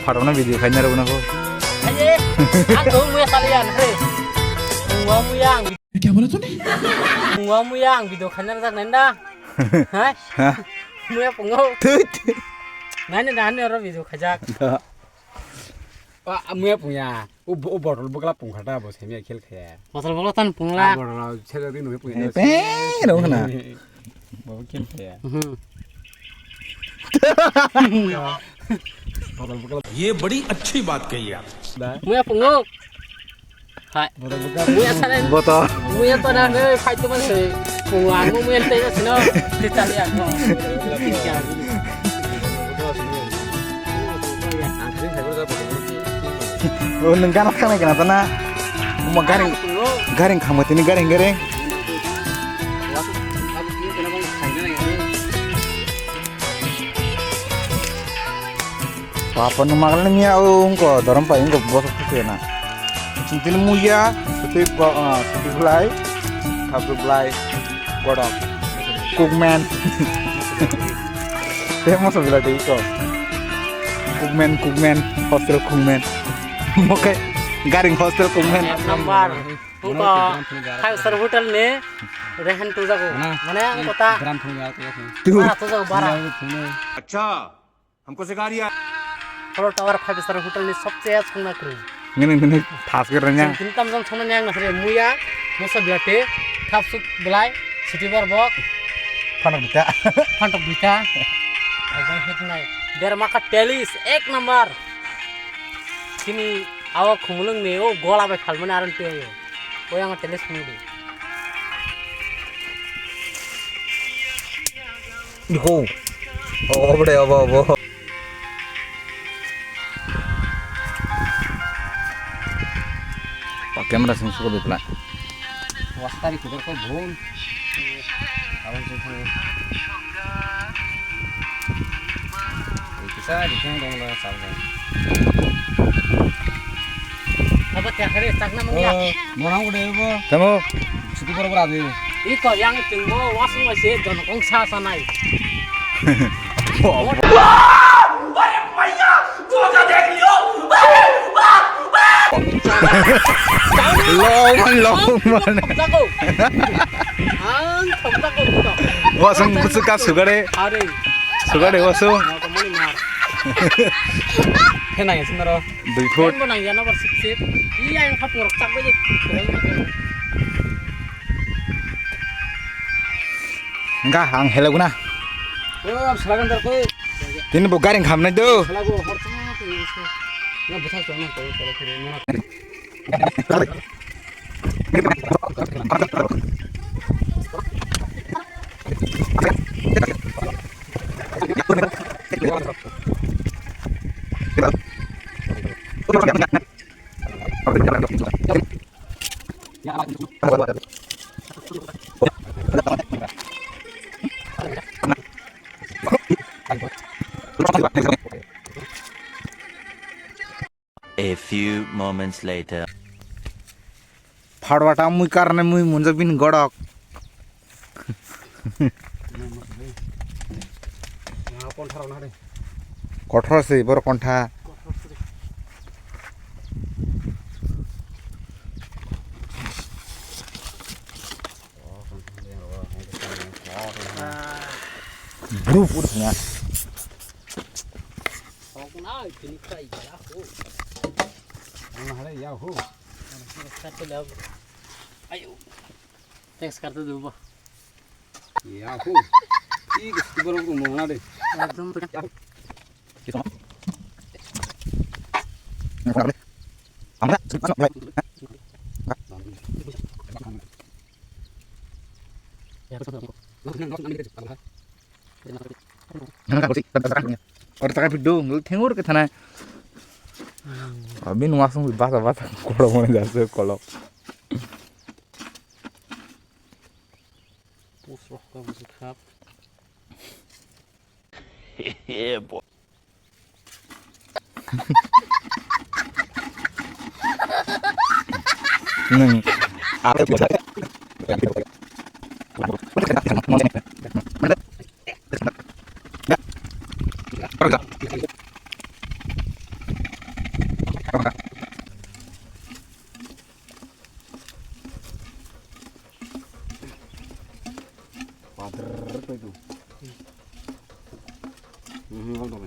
फाड़ना video खाइना रहो ना को aye aku muya kalian hei gua muyang क्या बोला तूने gua muyang video khanyar jak nenda hai muya pungo nani nani oro video khajak मुझे पुया वो बॉटल बगला पुंखटा बस है मैं खेल खाया botol botol tan pungla bottle छेद दिन हुए पुया पे रहो ना बहुत खेल खाया बॉटल बगला ये बड़ी अच्छी बात कही आप muya pungo hai बॉटल बगला muya sana बता muya to na ne fight to man se punga mu muya te na sino te kalian ko oh nengkan apa nih kenapa na mau garing garing kamu ini garing garing apa nu makan nih ya ungko dorong pa ungko bos itu na cintin muya seperti belai habis belai godok cookman teh mau sebelah deh iko cookman hostel cookman mau kayak garing hostel cookman number उनको 5 star hotel ने रहन तो जागो माने कोता ग्राम पुया तू तो जागो 12 अच्छा हमको सिखा रिया फ्लोर टावर 5 स्टार होटल ने सबसे संना करू ini tas keranya tin tam jang संना yang नखरे मुया मोसा बियाटे थाप सुक बलाय सिटी बार बक panas kita फंटक बिटा अजय हितनाय देर माका टेलिस 1 नंबर किनी आवा खुमुलंग ने ओ गोला बे खालमने आरन पे ओ yang Tellis मुदि Iho. Oh, boleh apa. Pakai kamera sing suka betul. वास्तारी किधर को भून आवाज जो किसा दिखाएं दोंगा सामने अब क्या करे तकना मुया मोरा उड़े वो Kamu छुट्टी पर आ दे iko yang tinggo wasung wase jon kongsa sanai loman. jago an jago to Wasung suka deh. are Suka deh wasung. mau kemana mar है ना ये सुंदर 2 foot. mau nang jana ber sip iya yang hap ngorok cak aja Enggak, ang hello guna. ओ अब सलागन दर को Ini bu garing kham na do. सलागो हरचा ना बता तो ना तो चलो फिर ना A few moments later. Phadwata mui karne mui munjak bin godok. ना कौन ठहराव ना रे Kothor se bor kontha. Bro punya. aku na kini kai ya ho ना हरे या हो satu dah ayo thanks kartu dulu bah या हो ठीक है छुट्टी पर को मोना रे एकदम Kita. Amra. ya betul Orang tak video, ngel tengor ke tanah. Abin langsung basah kalau mau jatuh kalau. pusroh kamu sikap Yeah, boy. Neng. Ada buat. Padr tuh itu. Ngomong dong.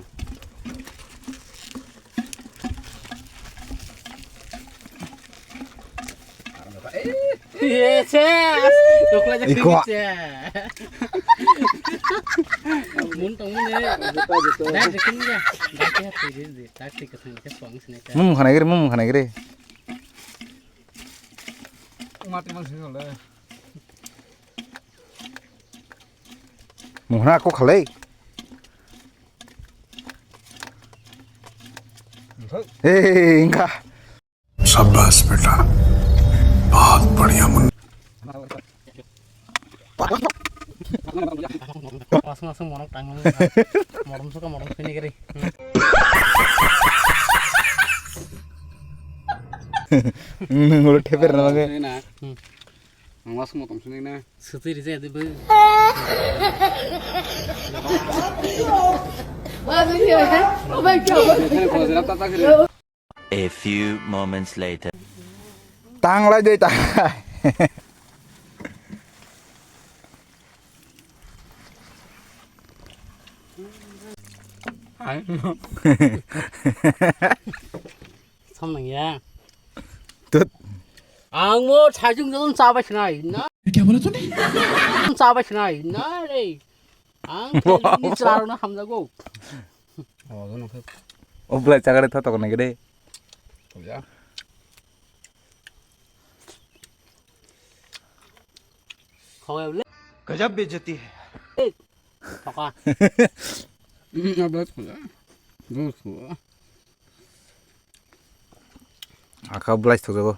Yes, tuk aja Iko. kredit ya. Muntang ini. Dah dekin ya. Dah ya kredit deh. Tak tiket hanya song sini kan. mum khana gire Mati masih oleh. mum khana aku khalai enggak शाबाश बेटा बहुत बढ़िया Munna Langsung morong tangan. Morong suka morong sini kiri. ngulu teper namanya Ini nah. Awas mau tom sini nah. Setir saya tu. Ini kalau jelas tak kiri. A few moments later. tang lại dây tang Xong này nha. Tốt. Mua trái trứng nó sao vậy này? Nó क्या बोला तूने sao vậy này? Nó đi. Đi sao nó không ra cô. Oh, nó không. obla chagare tho tokon gede Tuh ya. Không em lấy. गजब बेइज्जती है Hoặc à. Ablas pula. Gus. aka blast to jago